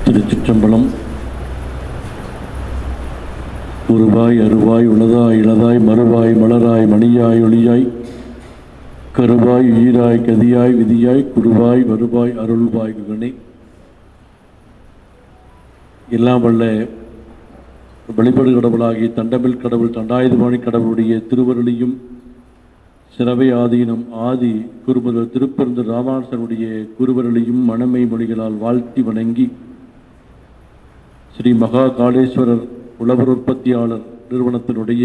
திருச்சிற்றம்பலம். உருவாய் அருவாய் உளதாய் இளதாய் மறுவாய் மலராய் மணியாய் ஒளியாய் கருவாய் உயிராய் கதியாய் விதியாய் குருவாய் வருவாய் அருள்வாய் குகனே. எல்லாம் வல்ல வழிபாடு கடவுளாகிய தண்டமிழ் கடவுள் தண்டாயுதபாணி கடவுளுடைய திருவருளியும் சிறவை ஆதீனம் ஆதி குருமுதல் திருப்பெருந்து ராமானுசனுடைய குருவருளியும் மணமை மொழிகளால் வாழ்த்தி வணங்கி ஸ்ரீ மகா காளேஸ்வரர் உழவர் உற்பத்தியாளர் நிறுவனத்தினுடைய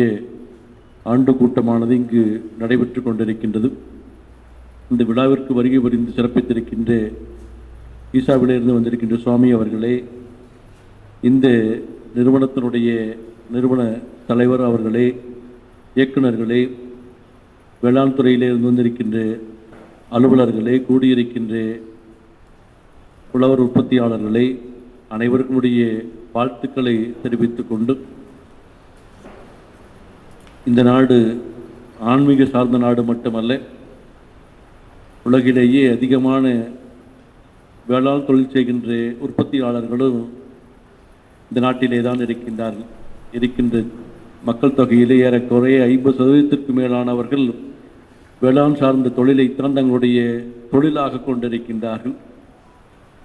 ஆண்டு கூட்டமானது இங்கு நடைபெற்று கொண்டிருக்கின்றது. இந்த விழாவிற்கு வருகை புரிந்து சிறப்பித்திருக்கின்ற ஈசாவிலிருந்து வந்திருக்கின்ற சுவாமி அவர்களே, இந்த நிறுவனத்தினுடைய நிறுவன தலைவர் அவர்களே, இயக்குநர்களே, வேளாண் துறையிலிருந்து வந்திருக்கின்ற அலுவலர்களே, கூடியிருக்கின்ற உழவர் உற்பத்தியாளர்களே, அனைவருக்குடைய வாழ்த்துக்களை தெரிவித்துக் கொண்டு, இந்த நாடு ஆன்மீக சார்ந்த நாடு மட்டுமல்ல, உலகிலேயே அதிகமான வேளாண் தொழில் செய்கின்ற உற்பத்தியாளர்களும் இந்த நாட்டிலே தான் இருக்கின்ற மக்கள் தொகையிலே ஏறக்குறைய 50% மேலானவர்கள் வேளாண் சார்ந்த தொழிலைத்தான் தங்களுடைய தொழிலாக கொண்டிருக்கின்றார்கள்.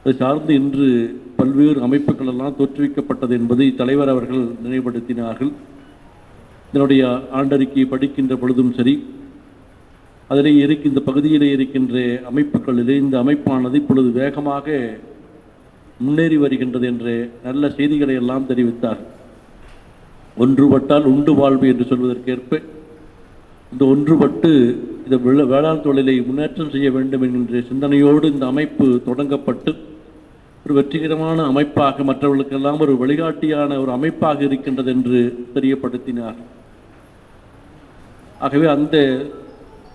அது சார்ந்து இன்று பல்வேறு அமைப்புகள் எல்லாம் தோற்றுவிக்கப்பட்டது என்பதை தலைவர் அவர்கள் நினைவுபடுத்தினார்கள். இதனுடைய ஆண்டறிக்கையை படிக்கின்ற பொழுதும் சரி, அதிலே இந்த பகுதியிலே இருக்கின்ற அமைப்புகளிலே இந்த அமைப்பானது இப்பொழுது வேகமாக முன்னேறி வருகின்றது என்ற நல்ல செய்திகளை எல்லாம் தெரிவித்தார்கள். ஒன்றுபட்டால் உண்டு வாழ்வு என்று சொல்வதற்கேற்ப இந்த ஒன்றுபட்டு இந்த வேளாண் தொழிலை முன்னேற்றம் செய்ய வேண்டும் என்கின்ற சிந்தனையோடு இந்த அமைப்பு தொடங்கப்பட்டு ஒரு வெற்றிகரமான அமைப்பாக மற்றவர்களுக்கெல்லாம் ஒரு வழிகாட்டியான ஒரு அமைப்பாக இருக்கின்றது என்று தெரியப்படுத்தினார். ஆகவே அந்த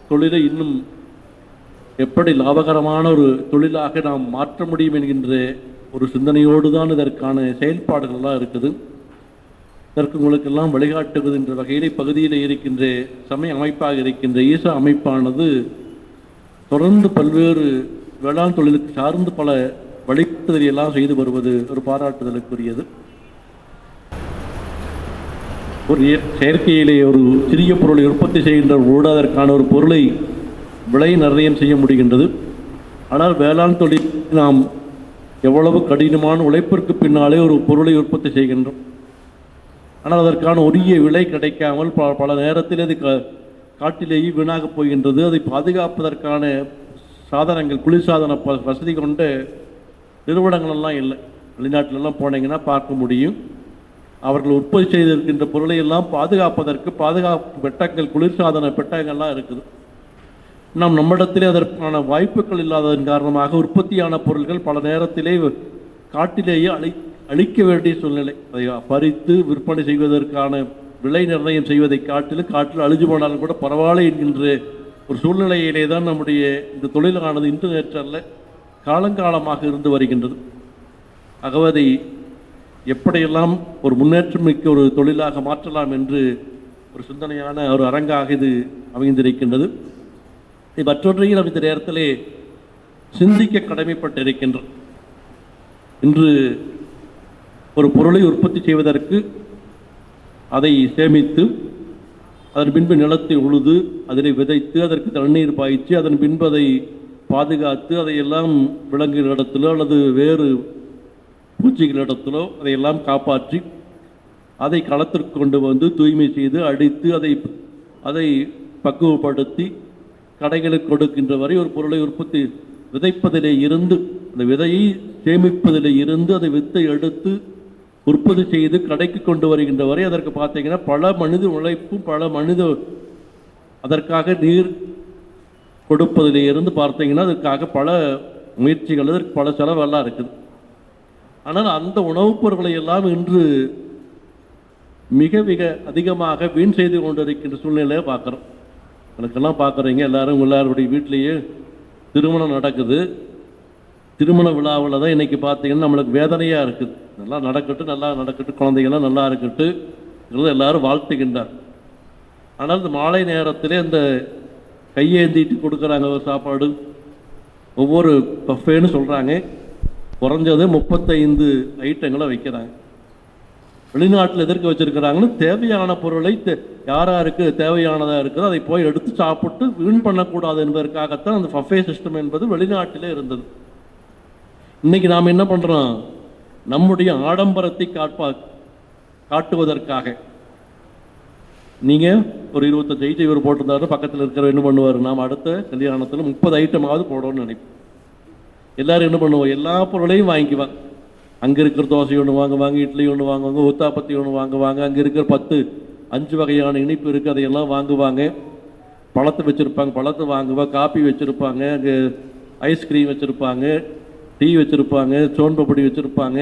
தொழிலை இன்னும் எப்படி லாபகரமான ஒரு தொழிலாக நாம் மாற்ற முடியும் என்கின்ற ஒரு சிந்தனையோடு தான் இதற்கான செயல்பாடுகள்லாம் இருக்குது. இதற்கு உங்களுக்கெல்லாம் வழிகாட்டுவது என்ற வகையிலே பகுதியில் இருக்கின்ற சமய அமைப்பாக இருக்கின்ற ஈசா அமைப்பானது தொடர்ந்து பல்வேறு வேளாண் தொழிலுக்கு சார்ந்து பல வழிகாட்டுதலையெல்லாம் செய்து வருவது ஒரு பாராட்டுதலுக்குரியது. ஒரு செயற்கையிலே ஒரு சிறிய பொருளை உற்பத்தி செய்கின்ற போது அதற்கான ஒரு பொருளை விலை நிர்ணயம் செய்ய முடிகின்றது. ஆனால் வேளாண் தொழில் நாம் எவ்வளவு கடினமான உழைப்பிற்கு பின்னாலே ஒரு பொருளை உற்பத்தி செய்கின்றோம். ஆனால் அதற்கான உரிய விலை கிடைக்காமல் பல நேரத்தில் அது காட்டிலேயே வீணாக போகின்றது. அதை பாதுகாப்பதற்கான சாதனங்கள், குளிர்சாதன வசதி கொண்ட நிறுவனங்களெல்லாம் இல்லை. வெளிநாட்டிலெல்லாம் போனீங்கன்னா பார்க்க முடியும். அவர்கள் உற்பத்தி செய்திருக்கின்ற பொருளை எல்லாம் பாதுகாப்பதற்கு பாதுகாப்பு பெட்டங்கள், குளிர்சாதன பெட்டகங்கள்லாம் இருக்குது. நம்மிடத்திலே அதற்கான வாய்ப்புகள் இல்லாததன் காரணமாக உற்பத்தியான பொருட்கள் பல நேரத்திலே காட்டிலேயே அழிக்க வேண்டிய சூழ்நிலை. அதை பறித்து விற்பனை செய்வதற்கான விலை நிர்ணயம் செய்வதை காட்டில் அழிஞ்சு போனாலும் கூட பரவாயில்லை என்கின்ற ஒரு சூழ்நிலையிலே தான் நம்முடைய இந்த தொழிலானது இன்று நேற்றல்ல காலங்காலமாக இருந்து வருகின்றது. ஆகவே அதை எப்படியெல்லாம் ஒரு முன்னேற்றம் மிக்க ஒரு தொழிலாக மாற்றலாம் என்று ஒரு சிந்தனையான ஒரு அரங்காக இது அமைந்திருக்கின்றது. மற்றொன்றையும் நாம் இந்த நேரத்திலே சிந்திக்க கடமைப்பட்டிருக்கின்றோம். இன்று ஒரு பொருளை உற்பத்தி செய்வதற்கு அதை சேமித்து அதன் பின்பு நிலத்தை உழுது அதிலே விதைத்து அதற்கு தண்ணீர் பாய்ச்சி அதன் பின்பு அதை பாதுகாத்து அதையெல்லாம் விலங்குகள் இடத்திலோ அல்லது வேறு பூச்சிகள் இடத்திலோ அதையெல்லாம் காப்பாற்றி அதை களத்திற்கு கொண்டு வந்து தூய்மை செய்து அடித்து அதை பக்குவப்படுத்தி கடைகளுக்கு கொடுக்கின்ற வரை ஒரு பொருளை உற்பத்தி விதைப்பதிலே இருந்து அந்த விதையை சேமிப்பதிலே இருந்து அதை வித்தை எடுத்து உற்பத்தி செய்து கடைக்கு கொண்டு வருகின்ற வரை அதற்கு பார்த்தீங்கன்னா பல மனித உழைப்பும் பல அதற்காக நீர் கொடுப்பதிலே இருந்து பார்த்தீங்கன்னா அதற்காக பல முயற்சிகள், அதற்கு பல செலவெல்லாம் இருக்குது. ஆனால் அந்த உணவுப் பொருட்களை எல்லாம் இன்று மிக மிக அதிகமாக வீண் செய்து கொண்டிருக்கின்ற சூழ்நிலையை பார்க்குறோம். எனக்கெல்லாம் பார்க்குறீங்க, எல்லாருடைய வீட்லேயே திருமணம் நடக்குது. திருமண விழாவில் தான் இன்றைக்கி பார்த்தீங்கன்னா நம்மளுக்கு வேதனையாக இருக்குது. நல்லா நடக்கட்டும், குழந்தைகள்லாம் நல்லா இருக்கட்டு எல்லாரும் வாழ்த்துகின்றார். ஆனால் இந்த மாலை நேரத்திலே அந்த கையேந்திட்டு கொடுக்குறாங்க ஒரு சாப்பாடு, ஒவ்வொரு பஃபேன்னு சொல்கிறாங்க. குறைஞ்சது 35 ஐட்டங்களை வைக்கிறாங்க. வெளிநாட்டில் எதற்கு வச்சுருக்கிறாங்கன்னு தேவையான பொருளை யாருக்கு தேவையானதாக இருக்குதோ அதை போய் எடுத்து சாப்பிட்டு வீண் பண்ணக்கூடாது என்பதற்காகத்தான் அந்த பஃபே சிஸ்டம் என்பது வெளிநாட்டிலே இருந்தது. இன்றைக்கி நாம் என்ன பண்ணுறோம், நம்முடைய ஆடம்பரத்தை காட்டுவதற்காக நீங்கள் ஒரு 25 ஐட்டம் இவர் போட்டிருந்தாரு, பக்கத்தில் இருக்கிற என்ன பண்ணுவார், நாம் அடுத்த கல்யாணத்தில் 30 ஐட்டமாவது போடணும்னு நினைப்போம். எல்லோரும் என்ன பண்ணுவோம், எல்லா பொருளையும் வாங்கிக்குவாங்க. அங்கே இருக்கிற தோசை ஒன்று வாங்குவாங்க, இட்லி ஒன்று வாங்குவாங்க, ஊத்தாப்பத்தி ஒன்று வாங்குவாங்க, அங்கே இருக்கிற 5 வகையான இனிப்பு இருக்குது அதையெல்லாம் வாங்குவாங்க. பழத்தை வச்சுருப்பாங்க, பழத்தை வாங்குவாங்க, காப்பி வச்சுருப்பாங்க, அங்கே ஐஸ்கிரீம் வச்சுருப்பாங்க, டீ வச்சுருப்பாங்க, சோன்பப்படி வச்சுருப்பாங்க,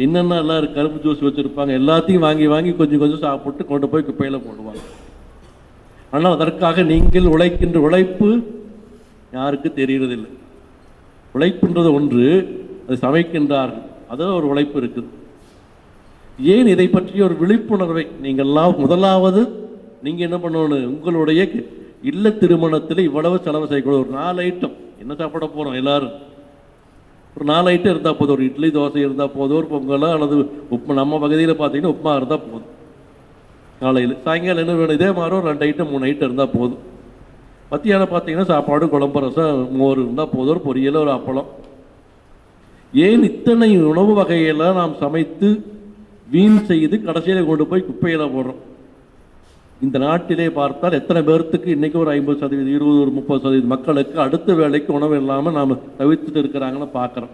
என்னென்ன எல்லாம் கரும்பு ஜூஸ் வச்சுருப்பாங்க. எல்லாத்தையும் வாங்கி வாங்கி கொஞ்சம் கொஞ்சம் சாப்பிட்டு கொண்டு போய் குப்பையில் போடுவாங்க. ஆனால் அதற்காக நீங்கள் உழைக்கின்ற உழைப்பு யாருக்கு தெரியறதில்லை. உழைப்புன்றது ஒன்று, அது சமைக்கின்றார்கள், அதில் ஒரு உழைப்பு இருக்குது. ஏன் இதை பற்றிய ஒரு விழிப்புணர்வை நீங்கள்லாம் முதலாவது நீங்கள் என்ன பண்ணணும், உங்களுடைய இல்ல திருமணத்தில் இவ்வளவு செலவு செய்யக்கூடாது. ஒரு 4 ஐட்டம் என்ன சாப்பிட போகிறோம் எல்லாரும், ஒரு 4 ஐட்டம் இருந்தால் போதும். ஒரு இட்லி தோசை இருந்தால் போதும், ஒரு பொங்கலோ அல்லது உப்புமா, நம்ம பகுதியில் பார்த்தீங்கன்னா உப்புமா இருந்தால் போதும் காலையில். சாயங்காலம் என்ன வேணும், இதே மாதிரி ஒரு 2 ஐட்டம் 3 ஐட்டம் இருந்தால் போதும். மத்தியானம் பார்த்தீங்கன்னா சாப்பாடு, குழம்பு, ரசம், மோர் இருந்தால் போதும், ஒரு பொரியல், ஒரு அப்பளம். ஏன் இத்தனை உணவு வகையெல்லாம் நாம் சமைத்து வீண் செய்து கடைசியில் கொண்டு போய் குப்பையில் போடுறோம்? இந்த நாட்டிலே பார்த்தால் எத்தனை பேர்த்துக்கு இன்றைக்கி ஒரு 50%, 20%, ஒரு 30% மக்களுக்கு அடுத்த வேலைக்கு உணவு இல்லாமல் நாம் தவிர்த்துட்டு இருக்கிறாங்கன்னு பார்க்குறோம்.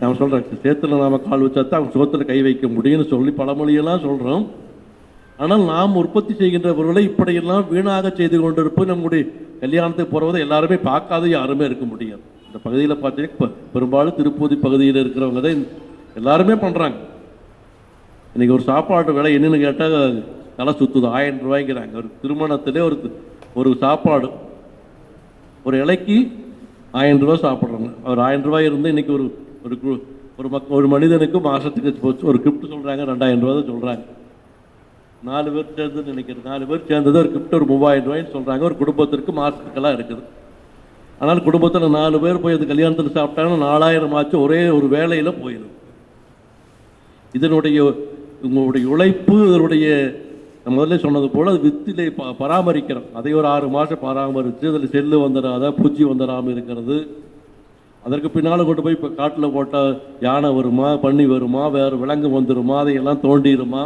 நாம் சொல்கிறேன், சேத்துல நாம் கால் வச்சாத்தான் அவங்க சோத்தில் கை வைக்க முடியும்னு சொல்லி பழமொழியெல்லாம் சொல்கிறோம். ஆனால் நாம் உற்பத்தி செய்கின்ற பொருளை இப்படியெல்லாம் வீணாக செய்து கொண்டிருப்போம். நம்முடைய கல்யாணத்துக்கு போகிறவதை எல்லாருமே பார்க்காத யாருமே இருக்க முடியாது. இந்த பகுதியில் பார்த்தீங்கன்னா பெரும்பாலும் திருப்பதி பகுதியில் இருக்கிறவங்க தான் எல்லாருமே பண்ணுறாங்க. இன்றைக்கி ஒரு சாப்பாடு விலை என்னென்னு கேட்டால் தலை சுற்றுது, 1000 ரூபாய்ங்கிறாங்க. ஒரு திருமணத்திலே ஒரு சாப்பாடு ஒரு இலைக்கு 1000 ரூபா சாப்பிட்றாங்க. அவர் 1000 ரூபாய் இருந்து இன்றைக்கி ஒரு மனிதனுக்கு மாதத்துக்கு ஒரு கிஃப்ட் சொல்கிறாங்க, 2000 ரூபா தான் சொல்கிறாங்க. 4 பேர் சேர்ந்துன்னு நினைக்கிறேன், 4 பேர் சேர்ந்தது ஒரு கிஃப்ட் ஒரு 3000 ரூபாய்ன்னு சொல்கிறாங்க. ஒரு குடும்பத்திற்கு மாதத்துக்கெல்லாம் இருக்குது. ஆனால் குடும்பத்தில் 4 பேர் போய் அது கல்யாணத்தில் சாப்பிட்டாங்கன்னா 4000 ஆச்சு ஒரே ஒரு வேலையில் போயிடும். இதனுடைய உங்களுடைய உழைப்பு, இதனுடைய முதல்ல சொன்னது போல் அது வித்திலே பராமரிக்கிறோம். அதை ஒரு 6 மாதம் பராமரித்து அதில் செல்லு வந்துடாத, பூச்சி வந்துடாமல் இருக்கிறது. அதற்கு பின்னால் கொண்டு போய் இப்போ காட்டில் போட்டால் யானை வருமா, பன்னி வருமா, வேறு விலங்கு வந்துடுமா, அதையெல்லாம் தோண்டிடுமா,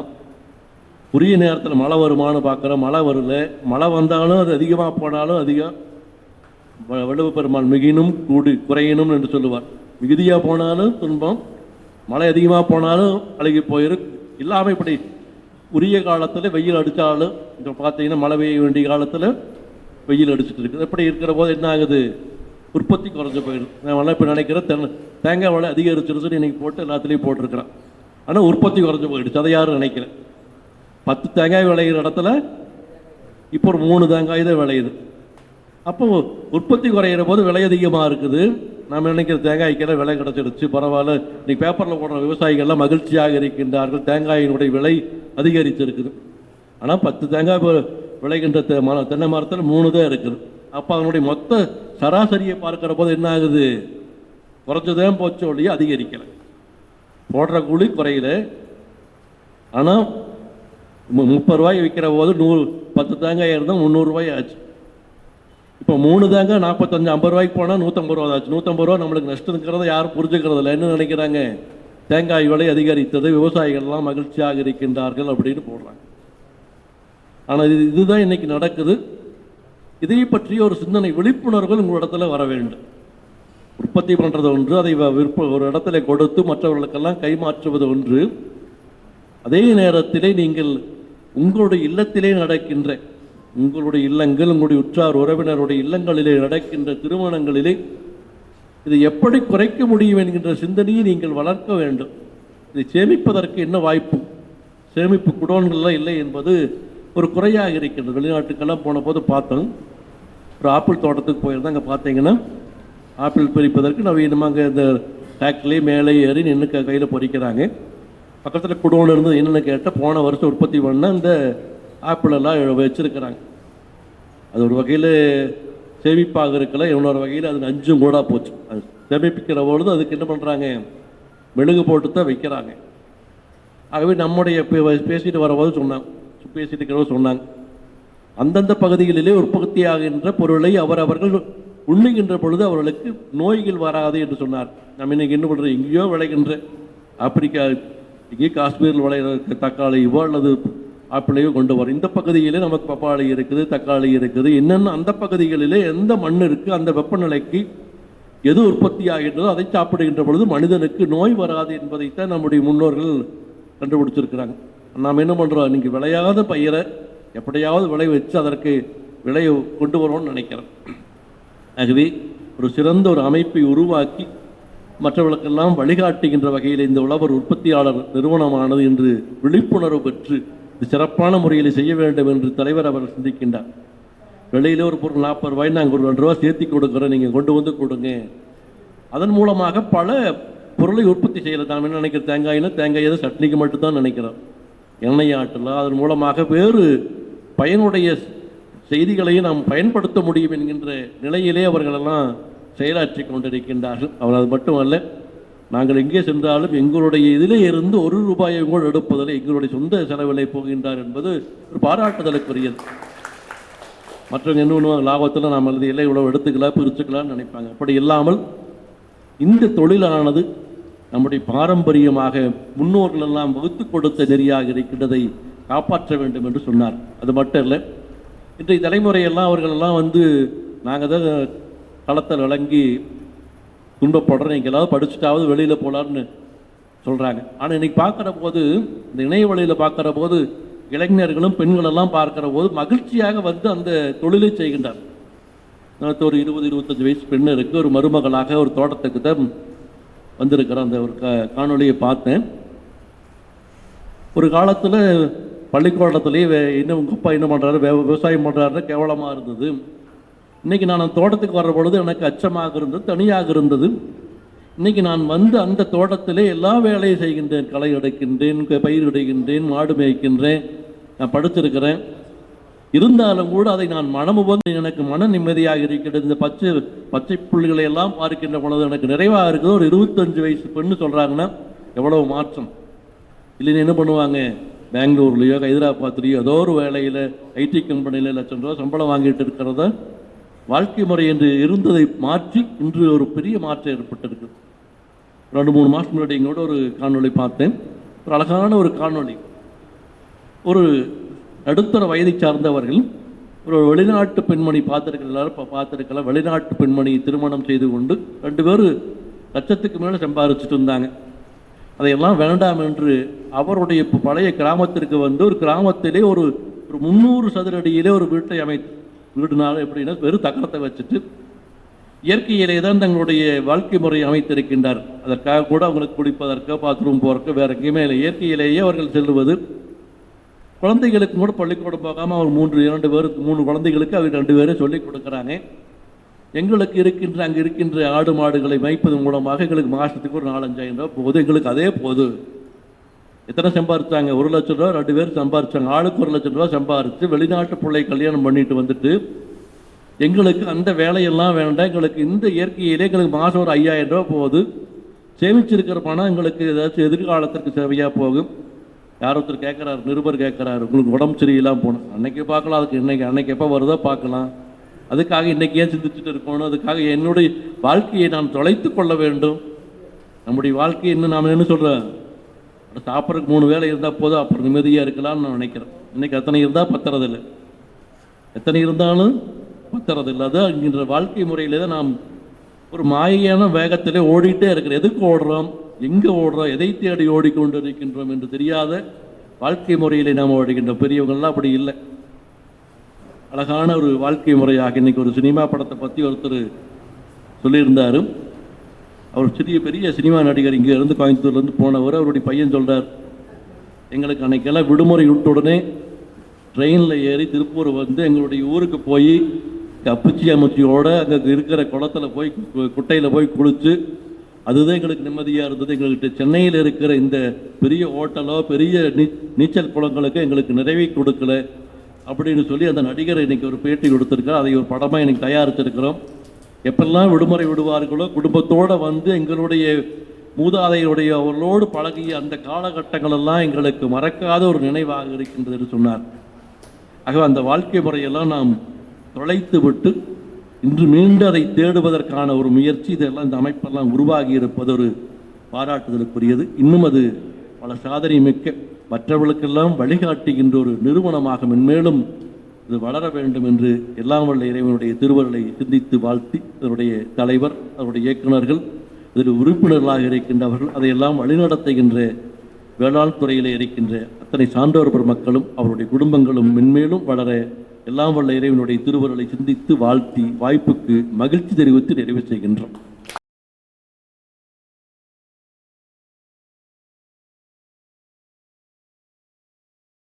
உரிய நேரத்தில் மழை வருமானு பார்க்குறோம், மழை வரல. மழை வந்தாலும் அது அதிகமாக போனாலும் அதிகம் வலுவு பெருமாள் மிகினும் குறையினும் என்று சொல்லுவார். மிகுதியாக போனாலும் துன்பம், மழை அதிகமாக போனாலும் அழுகி போயிடும். இல்லாமல் இப்படி உரிய காலத்தில் வெயில் அடித்தாலும், இப்போ பார்த்தீங்கன்னா மழை பெய்ய வேண்டிய காலத்தில் வெயில் அடிச்சுட்டு இருக்குது. எப்படி இருக்கிற போது என்ன ஆகுது, உற்பத்தி குறைஞ்சி போயிடும். நான் இப்போ நினைக்கிறேன் தேங்காய் விலை அதிகரிச்சிருச்சுன்னு இன்றைக்கி போட்டு எல்லாத்துலேயும் போட்டிருக்கிறேன். ஆனால் உற்பத்தி குறைஞ்சி போயிடுச்சு. அதை யாரும் நினைக்கிறேன். 10 தேங்காய் விளையிற இடத்துல இப்போ ஒரு 3 தேங்காய் தான் விளையுது. அப்போ உற்பத்தி குறையிற போது விலை அதிகமாக இருக்குது. நாம் நினைக்கிற தேங்காய்க்கெல்லாம் விலை கிடச்சிருச்சு, பரவாயில்ல. இன்றைக்கி பேப்பரில் போடுற விவசாயிகள்லாம் மகிழ்ச்சியாக இருக்கின்றார்கள், தேங்காயினுடைய விலை அதிகரிச்சிருக்குது. ஆனால் 10 தேங்காய் விளைகின்ற தென்னை மரத்தில் 3 தான் இருக்குது. அப்போ அதனுடைய மொத்த சராசரியை பார்க்குற போது என்ன ஆகுது, குறைஞ்சதான் போச்சு ஒழிய அதிகரிக்கலை. போடுற கூலி குறையில. ஆனால் 30 ரூபாய் விற்கிற போது 10 தேங்காய் இருந்தால் 300 ரூபாய் ஆச்சு. இப்போ 3 தேங்காய் 45, 50 ரூபாய்க்கு போனால் 150 ரூபா ஆச்சு. 150 ரூபா நம்மளுக்கு நஷ்டங்கிறத யாரும் புரிஞ்சுக்கிறதில்ல. என்ன நினைக்கிறாங்க, தேங்காய் விலை அதிகரித்தது, விவசாயிகள்லாம் மகிழ்ச்சியாக இருக்கின்றார்கள் அப்படின்னு போடுறாங்க. ஆனால் இதுதான் இன்னைக்கு நடக்குது. இதை பற்றிய ஒரு சிந்தனை, விழிப்புணர்வுகள் உங்களிடத்துல வர வேண்டும். உற்பத்தி பண்ணுறது ஒன்று, அதை ஒரு இடத்துல கொடுத்து மற்றவர்களுக்கெல்லாம் கைமாற்றுவது ஒன்று. அதே நேரத்திலே நீங்கள் உங்களுடைய இல்லத்திலே நடக்கின்ற, உங்களுடைய இல்லங்கள், உங்களுடைய உற்றார் உறவினருடைய இல்லங்களிலே நடக்கின்ற திருமணங்களிலே இதை எப்படி குறைக்க முடியும் என்கின்ற சிந்தனையை நீங்கள் வளர்க்க வேண்டும். இதை சேமிப்பதற்கு என்ன வாய்ப்பு, சேமிப்பு குடோன்கள்லாம் இல்லை என்பது ஒரு குறையாக இருக்கின்றது. வெளிநாட்டுக்கெல்லாம் போன போது பார்த்தோம், ஒரு ஆப்பிள் தோட்டத்துக்கு போயிருந்தோம். அங்கே பார்த்தீங்கன்னா ஆப்பிள் பறிப்பதற்கு நவீனமாக அங்கே இந்த டேக்லேயே மேலே ஏறி நின்று கையில் பறிக்கிறாங்க. பக்கத்தில் குடோன் இருந்தது. என்னென்னு கேட்டால் போன வருஷம் உற்பத்தி பண்ண இந்த ஆப்பிள் எல்லாம் வச்சுருக்கிறாங்க. அது ஒரு வகையில் சேமிப்பாக இருக்கல, இன்னொரு வகையில் அது நஞ்சும் கூட போச்சு. அது சேமிப்பிக்கிற பொழுது அதுக்கு என்ன பண்ணுறாங்க, மெழுகு போட்டு தான் வைக்கிறாங்க. ஆகவே நம்முடைய பேசிட்டு வரும்போது பேசிட்டு இருக்கிறவங்க சொன்னாங்க, அந்தந்த பகுதிகளிலே உற்பத்தியாகின்ற பொருளை அவர்கள் உண்ணுகின்ற பொழுது அவர்களுக்கு நோய்கள் வராது என்று சொன்னார். நம்ம இன்னைக்கு என்ன பண்ணுறோம், எங்கேயோ விளைகின்ற ஆப்பிரிக்கா, இங்கே காஷ்மீரில் விளையிற தக்காளியோ அல்லது ஆப்பிளையோ கொண்டு வரும். இந்த பகுதியிலே நமக்கு பப்பாளி இருக்குது, தக்காளி இருக்குது, என்னென்ன அந்த பகுதிகளிலே எந்த மண் இருக்குது, அந்த வெப்பநிலைக்கு எது உற்பத்தி ஆகின்றதோ அதை சாப்பிடுகின்ற பொழுது மனிதனுக்கு நோய் வராது என்பதைத்தான் நம்முடைய முன்னோர்கள் கண்டுபிடிச்சிருக்கிறாங்க. நாம் என்ன பண்ணுறோம், இன்றைக்கி விளையாத பயிரை எப்படியாவது விளை வச்சு அதற்கு விளையை கொண்டு வருவோம்னு நினைக்கிறேன். ஆகவே ஒரு சிறந்த ஒரு அமைப்பை உருவாக்கி மற்றவர்களுக்கெல்லாம் வழிகாட்டுகின்ற வகையில் இந்த உழவர் உற்பத்தியாளர் நிறுவனமானது என்று விழிப்புணர்வு பெற்று இது சிறப்பான முறையில் செய்ய வேண்டும் என்று தலைவர் அவர் சிந்திக்கின்றார். வெளியில் ஒரு பொருள் 40 ரூபாய், நாங்கள் ஒரு 2 ரூபா சேர்த்தி கொடுக்குறோம், நீங்கள் கொண்டு வந்து கொடுங்க. அதன் மூலமாக பல பொருளை உற்பத்தி செய்யலை. நான் என்ன நினைக்கிறேன், தேங்காய் எது சட்னிக்கு மட்டும்தான் நினைக்கிறோம், எண்ணெய் ஆட்டலாம். அதன் மூலமாக வேறு பயனுடைய செய்திகளையும் நாம் பயன்படுத்த முடியும் என்கின்ற நிலையிலே அவர்களெல்லாம் செயலாற்றி கொண்டிருக்கின்றார்கள். அவர் அது மட்டுமல்ல, நாங்கள் எங்கே சென்றாலும் எங்களுடைய இதிலே இருந்து 1 ரூபாயை கூட எடுப்பதில் எங்களுடைய சொந்த செலவிலை போகின்றார் என்பது ஒரு பாராட்டுதலுக்குரியது. மற்றவங்க என்ன பண்ணுவாங்க, லாபத்தில் நாம் அல்லது இல்லை இவ்வளவு எடுத்துக்கலாம் பிரிச்சுக்கலாம்னு நினைப்பாங்க. அப்படி இல்லாமல் இந்த தொழிலானது நம்முடைய பாரம்பரியமாக முன்னோர்கள் எல்லாம் வகுத்து கொடுத்த நெறியாக இருக்கின்றதை காப்பாற்ற வேண்டும் என்று சொன்னார். அது மட்டும் இல்லை, இன்றைய தலைமுறையெல்லாம் அவர்களெல்லாம் நாங்கள் தான் களத்தில் விளங்கி துன்பப்படுறோம், எங்கேயாவது படிச்சுட்டாவது வெளியில் போகலான்னு சொல்கிறாங்க. ஆனால் இன்றைக்கி பார்க்குற போது, இந்த இணைய வழியில் பார்க்குற போது இளைஞர்களும் பெண்களெல்லாம் பார்க்குற போது மகிழ்ச்சியாக அந்த தொழிலை செய்கின்றார். நேற்று ஒரு 20-25 வயசு பெண்ணு இருக்குது, ஒரு மருமகளாக ஒரு தோட்டத்துக்கு தான் வந்திருக்கிற அந்த ஒரு காணொலியை பார்த்தேன். ஒரு காலத்தில் பள்ளிக்கூடத்துலேயே இன்னும் உங்கள் அப்பா என்ன பண்ணுறாரு, விவசாயம் பண்ணுறாருன்னு கேவலமாக இருந்தது. இன்றைக்கி நான் அந்த தோட்டத்துக்கு வர்ற பொழுது எனக்கு அச்சமாக இருந்தது, தனியாக இருந்தது. இன்றைக்கி நான் அந்த தோட்டத்திலே எல்லா வேலையும் செய்கின்றேன், களை எடுக்கின்றேன், பயிர் இடுகின்றேன், மாடு மேய்க்கின்றேன், நான் படிச்சிருக்கிறேன். இருந்தாலும் கூட அதை நான் மனமுவந்து எனக்கு மன நிம்மதியாக இருக்கிறது. இந்த பச்சை புள்ளிகளை எல்லாம் பார்க்கின்ற பொழுது எனக்கு நிறைவாக இருக்குது. ஒரு 25 வயசு பெண்ணு சொல்கிறாங்கன்னா எவ்வளவு மாற்றம். இல்லைன்னு என்ன பண்ணுவாங்க, பெங்களூர்லேயோ ஹைதராபாத்லேயோ ஏதோ ஒரு வேலையில் ஐடி கம்பெனியில் ₹1,00,000 சம்பளம் வாங்கிட்டு இருக்கிறத வாழ்க்கை முறை என்று இருந்ததை மாற்றி இன்று ஒரு பெரிய மாற்றம் ஏற்பட்டிருக்கு. 2-3 மாதம் முன்னாடி எங்களோட ஒரு காணொளி பார்த்தேன். ஒரு அழகான ஒரு காணொளி. ஒரு நடுத்தர வயதை சார்ந்தவர்கள் ஒரு வெளிநாட்டு பெண்மணி பார்த்துருக்கலாம். வெளிநாட்டு பெண்மணி திருமணம் செய்து கொண்டு 2 பேர் லட்சத்துக்கு மேலே சம்பாதிச்சுட்டு இருந்தாங்க. அதையெல்லாம் வேண்டாம் என்று அவருடைய பழைய கிராமத்திற்கு ஒரு கிராமத்திலே ஒரு 300 சதுர அடியிலே ஒரு வீட்டை வீடுனால எப்படின்னா வெறும் தகரத்தை வச்சுட்டு இயற்கையிலே தான் தங்களுடைய வாழ்க்கை முறையை அமைத்திருக்கின்றார். அதற்காக கூட அவங்களுக்கு குடிப்பதற்கோ பாத்ரூம் போகிறக்கோ வேற எங்கேயுமே இல்லை. இயற்கையிலேயே அவர்கள் செல்வது. குழந்தைகளுக்கு கூட பள்ளிக்கூடம் போகாமல் அவர் 3 குழந்தைகளுக்கு அவர் 2 பேரும் சொல்லிக் கொடுக்குறாங்க. எங்களுக்கு அங்கே இருக்கின்ற ஆடு மாடுகளை மேய்ப்பதன் மூலமாக எங்களுக்கு மாதத்துக்கு ஒரு 4-5 ரூபா போகுது. எங்களுக்கு அதே போது. எத்தனை சம்பாதிச்சாங்க? ₹1,00,000 2 பேர் சம்பாதிச்சாங்க. ஆளுக்கு ₹1,00,000 சம்பாதிச்சு வெளிநாட்டு பிள்ளை கல்யாணம் பண்ணிட்டு வந்துட்டு எங்களுக்கு அந்த வேலையெல்லாம் வேண்டாம், எங்களுக்கு இந்த இயற்கையிலே எங்களுக்கு மாதம் ஒரு ₹5,000 போகுது, சேமிச்சிருக்கிற பணம் எங்களுக்கு ஏதாச்சும் எதிர்காலத்திற்கு சேவையாக போகும். யார் ஒருத்தர் கேட்குறாரு, நிருபர் கேட்குறாரு, உங்களுக்கு உடம்பு சரியில்லாமல் போகணும், அன்னைக்கு பார்க்கலாம், அதுக்கு அன்னைக்கு எப்போ வருதோ பார்க்கலாம், அதுக்காக இன்றைக்கி ஏன் சிந்திச்சுட்டு இருக்கணும், அதுக்காக என்னுடைய வாழ்க்கையை நான் தொலைத்து கொள்ள வேண்டும். நம்முடைய வாழ்க்கையை இன்னும் நாம் என்ன சொல்கிறோம், சாப்பிட்றதுக்கு 3 வேளை இருந்தால் போதும், அப்புறம் நிம்மதியாக இருக்கலாம்னு நான் நினைக்கிறேன். இன்றைக்கி அத்தனை இருந்தால் பத்துறதில்லை, எத்தனை இருந்தாலும் பத்துறதில்லை. அது என்கின்ற வாழ்க்கை முறையில் தான் நாம் ஒரு மாயான வேகத்திலே ஓடிட்டே இருக்கிறோம். எதுக்கு ஓடுறோம், எங்கே ஓடுறோம், எதை தேடி ஓடிக்கொண்டு இருக்கின்றோம் என்று தெரியாத வாழ்க்கை முறையிலே நாம் ஓடுகின்ற பெரியவங்கள்லாம் அப்படி இல்லை. அழகான ஒரு வாழ்க்கை முறையாக இன்றைக்கி ஒரு சினிமா படத்தை பற்றி ஒருத்தர் சொல்லியிருந்தார். அவர் பெரிய சினிமா நடிகர், இங்கே இருந்து கோயம்புத்தூர்லேருந்து போனவர். அவருடைய பையன் சொல்கிறார், எங்களுக்கு அன்றைக்கெல்லாம் விடுமுறை விட்ட உடனே ட்ரெயினில் ஏறி திருப்பூர் எங்களுடைய ஊருக்கு போய் அப்புச்சி அமுச்சியோடு அங்கே இருக்கிற குளத்தில் போய் குட்டையில் போய் குளித்து அதுதான் எங்களுக்கு நிம்மதியாக இருந்தது. எங்கள்கிட்ட சென்னையில் இருக்கிற இந்த பெரிய ஹோட்டலோ பெரிய நீச்சல் குளங்களுக்கு எங்களுக்கு நிறைவே கொடுக்கல அப்படின்னு சொல்லி அந்த நடிகர் இன்றைக்கி ஒரு பேட்டி கொடுத்துருக்கார். அதை ஒரு படமாக இன்றைக்கி தயாரிச்சிருக்கிறோம். எப்பெல்லாம் விடுமுறை விடுவார்களோ குடும்பத்தோடு வந்து எங்களுடைய மூதாதையருடைய அவர்களோடு பழகிய அந்த காலகட்டங்கள் எல்லாம் எங்களுக்கு மறக்காத ஒரு நினைவாக இருக்கின்றது என்று சொன்னார். ஆகவே அந்த வாழ்க்கை முறையெல்லாம் நாம் தொலைத்து விட்டு இன்று மீண்டும் அதை தேடுவதற்கான ஒரு முயற்சி, இதெல்லாம் இந்த அமைப்பெல்லாம் உருவாகி இருப்பது ஒரு பாராட்டுதலுக்குரியது. இன்னும் அது பல சாதனை மிக்க மற்றவர்களுக்கெல்லாம் வழிகாட்டுகின்ற ஒரு நிறுவனமாக மென்மேலும் இது வளர வேண்டும் என்று எல்லாம் வல்ல இறைவனுடைய திருவருளை சிந்தித்து வாழ்த்தி, அதனுடைய தலைவர், அதனுடைய இயக்குநர்கள், இதில் உறுப்பினர்களாக இருக்கின்றவர்கள், அதையெல்லாம் வழிநடத்துகின்ற வேளாண் துறையிலே இருக்கின்ற அத்தனை சான்றோர் பெருமக்களும் அவருடைய குடும்பங்களும் மென்மேலும் வளர எல்லாம் வல்ல இறைவனுடைய திருவருளை சிந்தித்து வாழ்த்தி வாய்ப்புக்கு மகிழ்ச்சி தெரிவித்து நிறைவு செய்கின்றோம்.